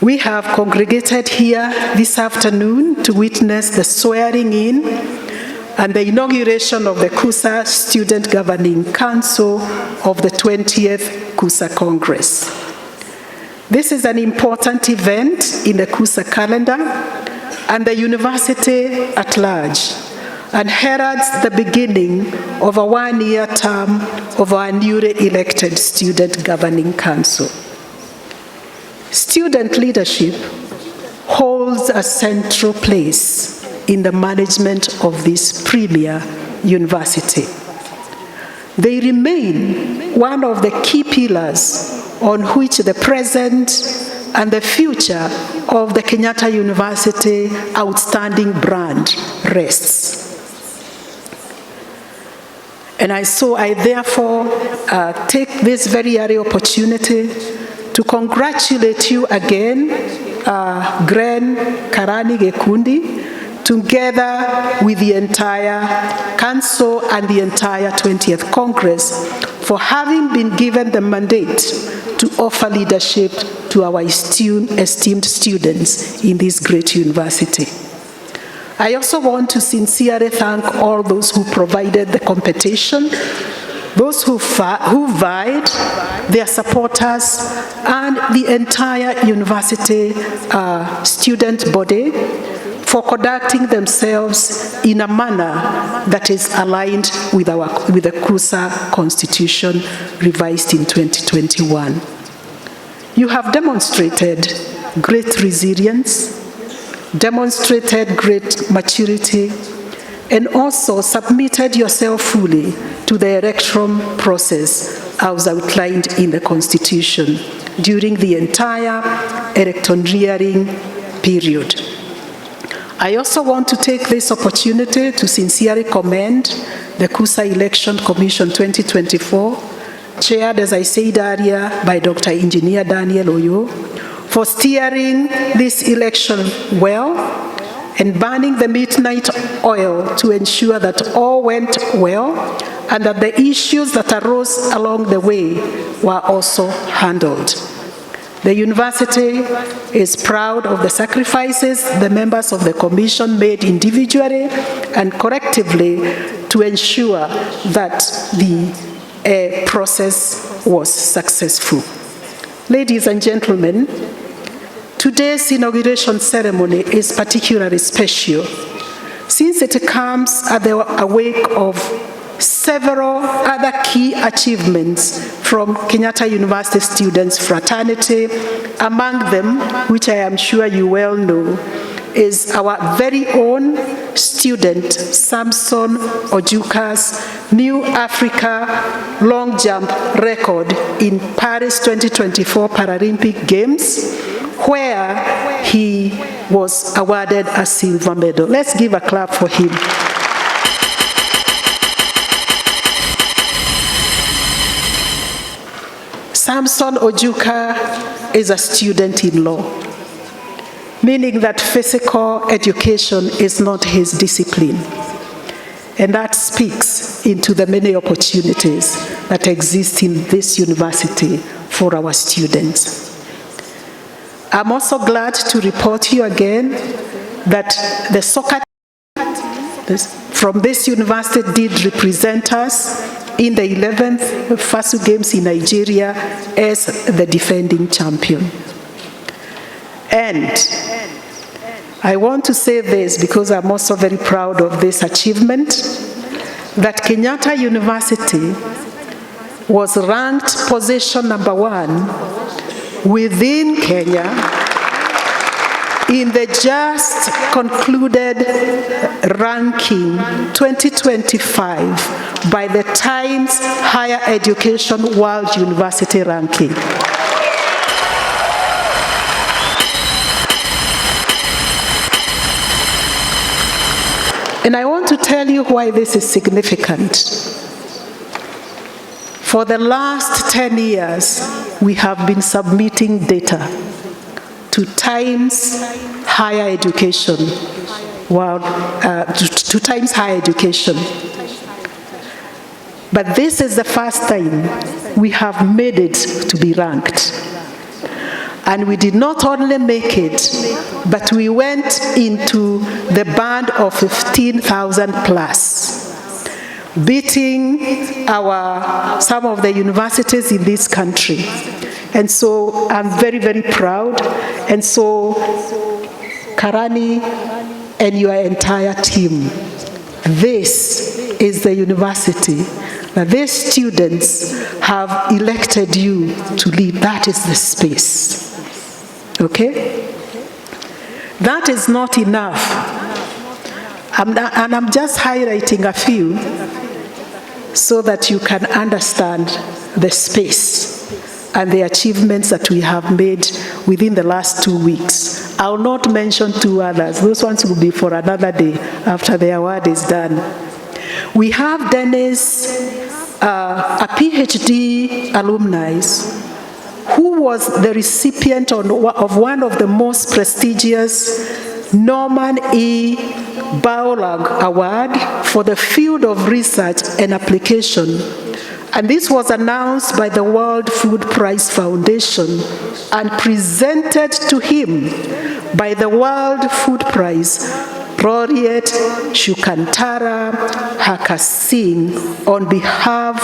We have congregated here this afternoon to witness the swearing in and the inauguration of the KUSA Student Governing Council of the 20th KUSA Congress. This is an important event in the KUSA calendar and the university at large, and heralds the beginning of a one-year term of our newly elected Student Governing Council. Student leadership holds a central place in the management of this premier university. They remain one of the key pillars on which the present and the future of the Kenyatta University outstanding brand rests. And I therefore take this very early opportunity to congratulate you again, Gren Karani Gekundi, together with the entire Council and the entire 20th Congress, for having been given the mandate to offer leadership to our esteemed students in this great university. I also want to sincerely thank all those who provided the competition, those who vied, their supporters, and the entire university student body for conducting themselves in a manner that is aligned with the KUSA Constitution revised in 2021. You have demonstrated great resilience, demonstrated great maturity, and also submitted yourself fully to the election process as outlined in the Constitution during the entire electioneering period. I also want to take this opportunity to sincerely commend the KUSA Election Commission 2024, chaired, as I said earlier, by Dr. Engineer Daniel Oyo, for steering this election well and burning the midnight oil to ensure that all went well and that the issues that arose along the way were also handled. The university is proud of the sacrifices the members of the commission made individually and collectively to ensure that the process was successful. Ladies and gentlemen, today's inauguration ceremony is particularly special since it comes at the wake of several other key achievements from Kenyatta University students' fraternity. Among them, which I am sure you well know, is our very own student, Samson Ojuka's New Africa long jump record in Paris 2024 Paralympic Games, where he was awarded a silver medal. Let's give a clap for him. Samson Ojuka is a student in law, meaning that physical education is not his discipline. And that speaks into the many opportunities that exist in this university for our students. I'm also glad to report to you again that the soccer team from this university did represent us in the 11th FASU Games in Nigeria as the defending champion. And I want to say this because I'm also very proud of this achievement, that Kenyatta University was ranked position #1 within Kenya in the just concluded ranking 2025 by the Times Higher Education World University Ranking. And I want to tell you why this is significant. For the last 10 years, we have been submitting data to Times Higher Education, to Times Higher Education. But this is the first time we have made it to be ranked. And we did not only make it, but we went into the band of 15,000 plus, beating some of the universities in this country. And so I'm very, very proud. And so, Karani and your entire team, this is the university that these students have elected you to lead. That is the space. Okay? That is not enough. And I'm just highlighting a few so that you can understand the space and the achievements that we have made within the last 2 weeks. I'll not mention 2 others. Those ones will be for another day after the award is done. We have Dennis, a PhD alumni, who was the recipient of one of the most prestigious Norman E. Borlaug Award for the field of research and application. And this was announced by the World Food Prize Foundation and presented to him by the World Food Prize laureate Shukantara Hakasingh on behalf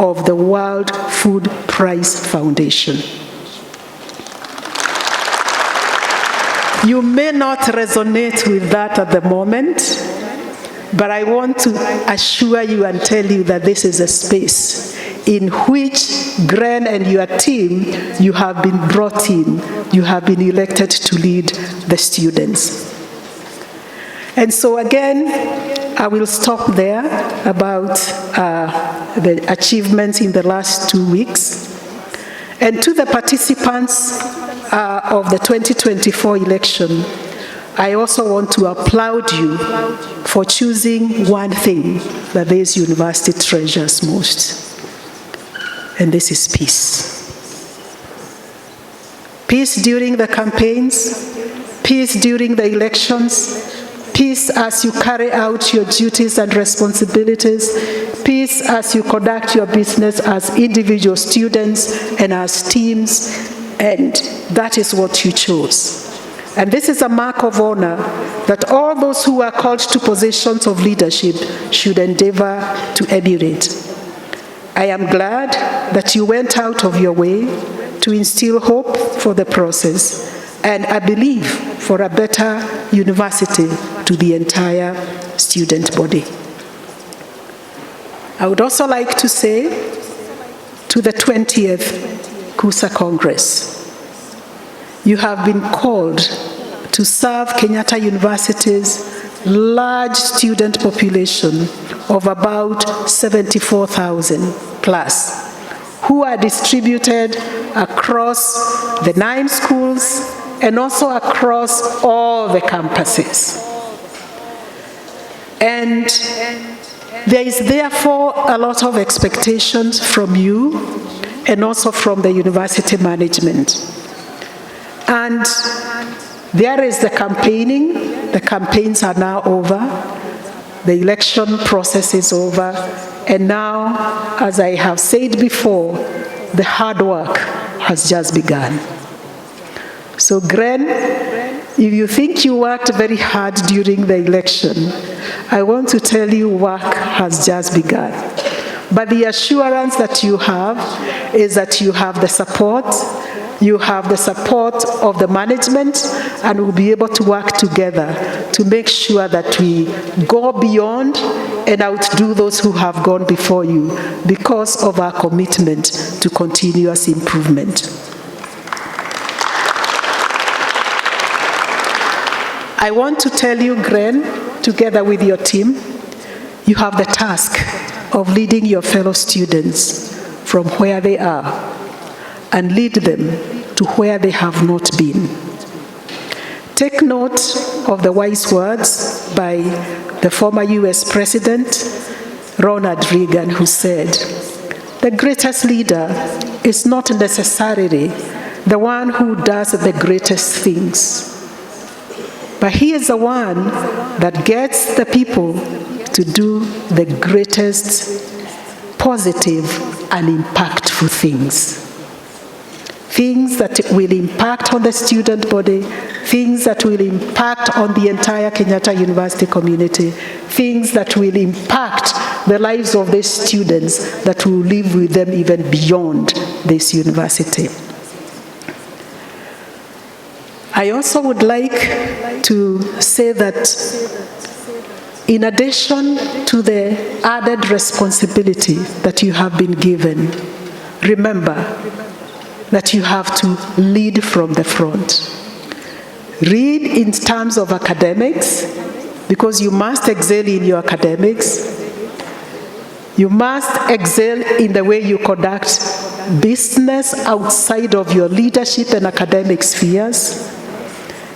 of the World Food Prize Foundation. You may not resonate with that at the moment, but I want to assure you and tell you that this is a space in which Gren and your team, you have been brought in, you have been elected to lead the students. And so again, I will stop there about the achievements in the last 2 weeks. And to the participants of the 2024 election, I also want to applaud you for choosing one thing that this university treasures most, and this is peace. Peace during the campaigns, peace during the elections, peace as you carry out your duties and responsibilities, peace as you conduct your business as individual students and as teams, and that is what you chose. And this is a mark of honor that all those who are called to positions of leadership should endeavor to emulate. I am glad that you went out of your way to instill hope for the process, and I believe for a better university to the entire student body. I would also like to say to the 20th KUSA Congress, you have been called to serve Kenyatta University's large student population of about 74,000 plus, who are distributed across the 9 schools and also across all the campuses. And there is therefore a lot of expectations from you and also from the university management. And there is the campaigning. The campaigns are now over. The election process is over. And now, as I have said before, the hard work has just begun. So, Gren, if you think you worked very hard during the election, I want to tell you work has just begun. But the assurance that you have is that you have the support of the management, and we'll be able to work together to make sure that we go beyond and outdo those who have gone before you because of our commitment to continuous improvement. I want to tell you, Gren, together with your team, you have the task of leading your fellow students from where they are and lead them to where they have not been. Take note of the wise words by the former US President, Ronald Reagan, who said, "The greatest leader is not necessarily the one who does the greatest things, but he is the one that gets the people to do the greatest positive and impactful things." things that will impact on the student body, things that will impact on the entire Kenyatta University community, things that will impact the lives of the students that will live with them even beyond this university. I also would like to say that in addition to the added responsibility that you have been given, remember that you have to lead from the front. Read in terms of academics, because you must excel in your academics. You must excel in the way you conduct business outside of your leadership and academic spheres.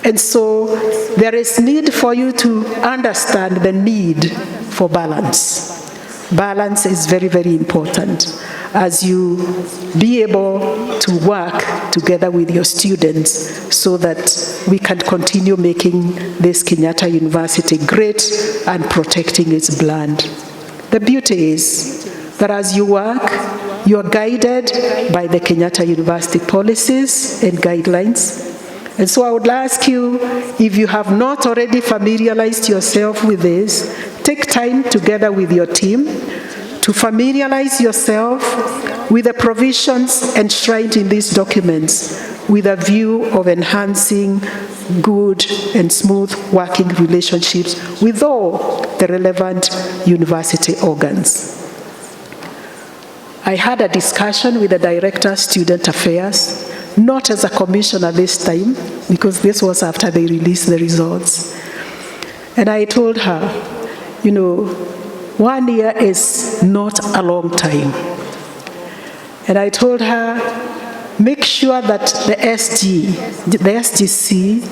And so there is need for you to understand the need for balance. Balance is very, very important as you be able to work together with your students so that we can continue making this Kenyatta University great and protecting its brand. The beauty is that as you work, you are guided by the Kenyatta University policies and guidelines. And so I would ask you, if you have not already familiarized yourself with this, take time together with your team to familiarize yourself with the provisions enshrined in these documents with a view of enhancing good and smooth working relationships with all the relevant university organs. I had a discussion with the Director of Student Affairs, not as a commissioner this time, because this was after they released the results. And I told her, you know, 1 year is not a long time. And I told her, make sure that the SGC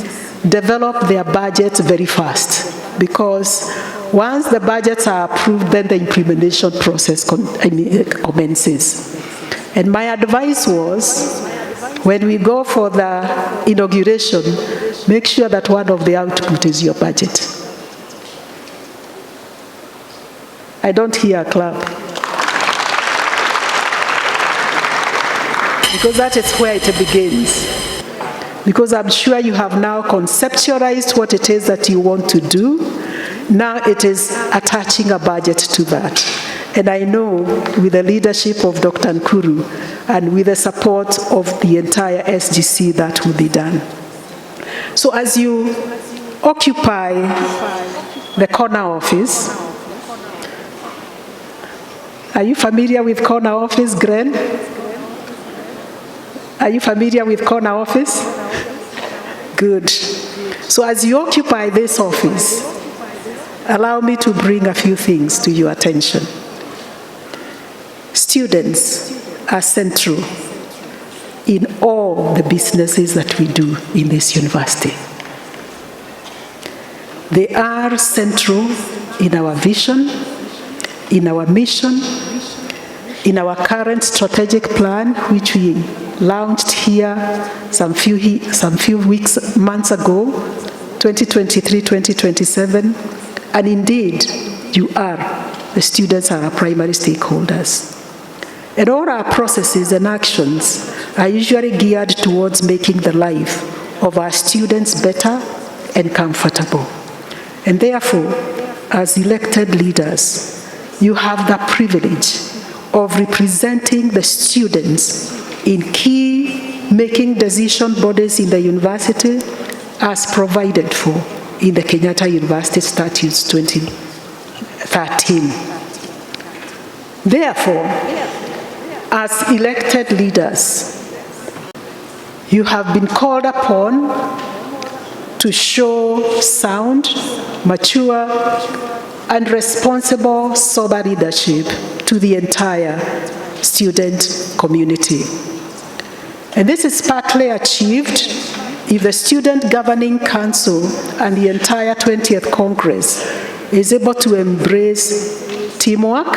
develop their budgets very fast, because once the budgets are approved, then the implementation process commences. And my advice was, when we go for the inauguration, make sure that one of the output is your budget. I don't hear a clap. Because that is where it begins. Because I'm sure you have now conceptualized what it is that you want to do. Now it is attaching a budget to that. And I know with the leadership of Dr. Nkuru and with the support of the entire SGC, that will be done. So as you occupy the corner office, are you familiar with corner office, Gren? Are you familiar with corner office? Good. So as you occupy this office, allow me to bring a few things to your attention. Students are central in all the businesses that we do in this university. They are central in our vision, in our mission, in our current strategic plan, which we launched here some few months ago, 2023-2027, and indeed, the students are our primary stakeholders. And all our processes and actions are usually geared towards making the life of our students better and comfortable. And therefore, as elected leaders, you have the privilege of representing the students in key making decision bodies in the university as provided for in the Kenyatta University Statutes 2013. Therefore, as elected leaders, you have been called upon to show sound, mature, and responsible, sober leadership to the entire student community. And this is partly achieved if the Student Governing Council and the entire 20th Congress is able to embrace teamwork.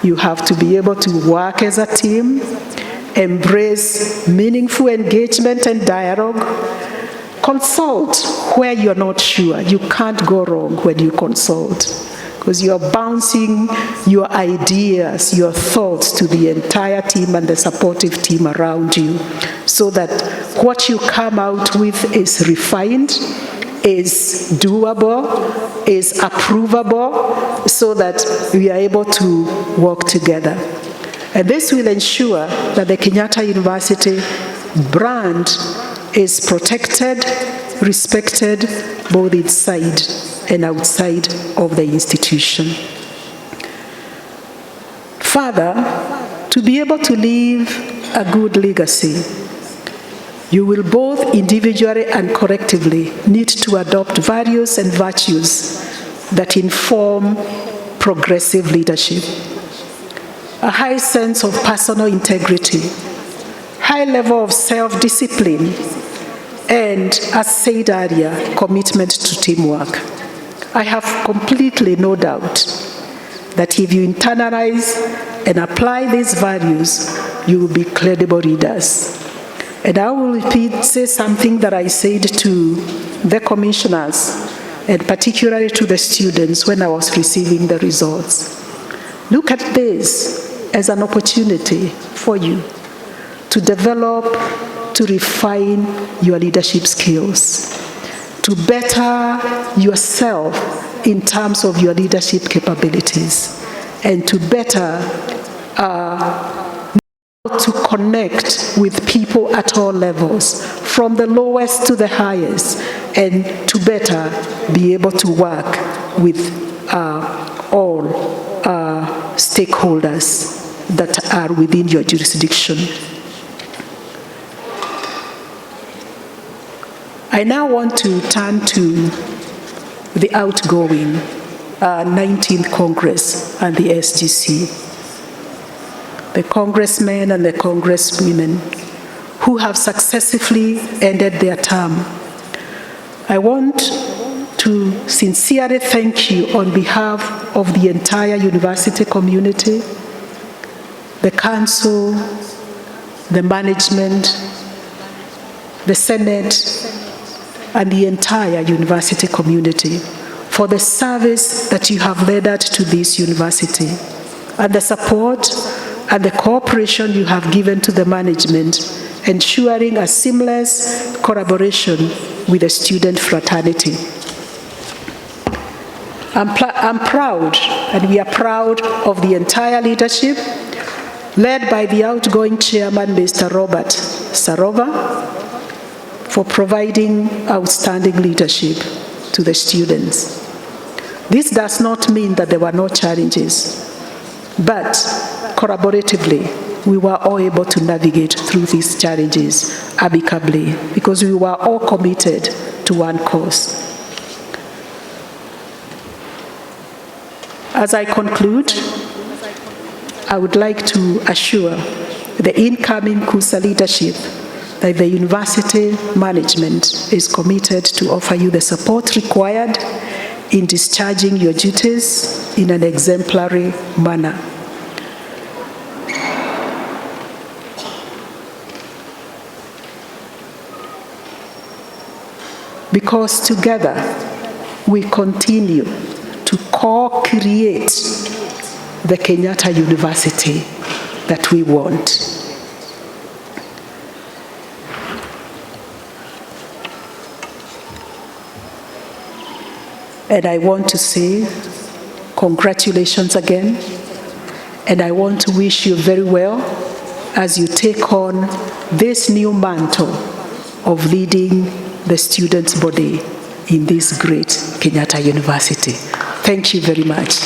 You have to be able to work as a team, embrace meaningful engagement and dialogue, consult where you're not sure. You can't go wrong when you consult, because you're bouncing your ideas, your thoughts to the entire team and the supportive team around you, so that what you come out with is refined, is doable, is approvable, so that we are able to work together. And this will ensure that the Kenyatta University brand is protected, respected, both inside and outside of the institution. Further, to be able to leave a good legacy, you will both individually and collectively need to adopt values and virtues that inform progressive leadership. A high sense of personal integrity, high level of self-discipline, and, as said earlier, commitment to teamwork. I have completely no doubt that if you internalize and apply these values, you will be credible leaders. And I will say something that I said to the commissioners, and particularly to the students when I was receiving the results. Look at this as an opportunity for you to develop, to refine your leadership skills, to better yourself in terms of your leadership capabilities, and to better to connect with people at all levels, from the lowest to the highest, and to better be able to work with all stakeholders that are within your jurisdiction. I now want to turn to the outgoing 19th Congress and the SGC. The congressmen and the congresswomen who have successfully ended their term. I want to sincerely thank you on behalf of the entire university community, the council, the management, the Senate, and the entire university community for the service that you have rendered to this university, and the support and the cooperation you have given to the management, ensuring a seamless collaboration with the student fraternity. I'm proud, and we are proud of the entire leadership, led by the outgoing chairman, Mr. Robert Sarova, for providing outstanding leadership to the students. This does not mean that there were no challenges, but collaboratively, we were all able to navigate through these challenges amicably because we were all committed to one cause. As I conclude, I would like to assure the incoming KUSA leadership that the university management is committed to offer you the support required in discharging your duties in an exemplary manner. Because together we continue to co-create the Kenyatta University that we want. And I want to say congratulations again, and I want to wish you very well as you take on this new mantle of leading the students' body in this great Kenyatta University. Thank you very much.